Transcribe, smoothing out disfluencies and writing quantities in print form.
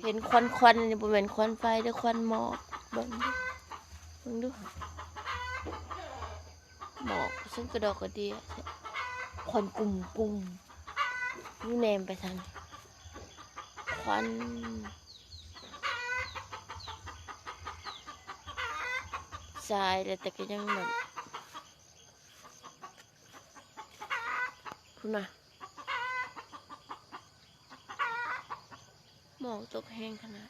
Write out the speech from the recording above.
เห็นควันควันนี่บ่แม่นควันไฟเด้อควันหมอกเบิ่งดิเบิ่งดูหมอกซึ่งกระดอกกระเดียควันกลุ่มกลุ่มนี่แนมไปทางควันทรายแต่ก็ยังแบบพุ่นน่ะหมอกตกแห้งขนาด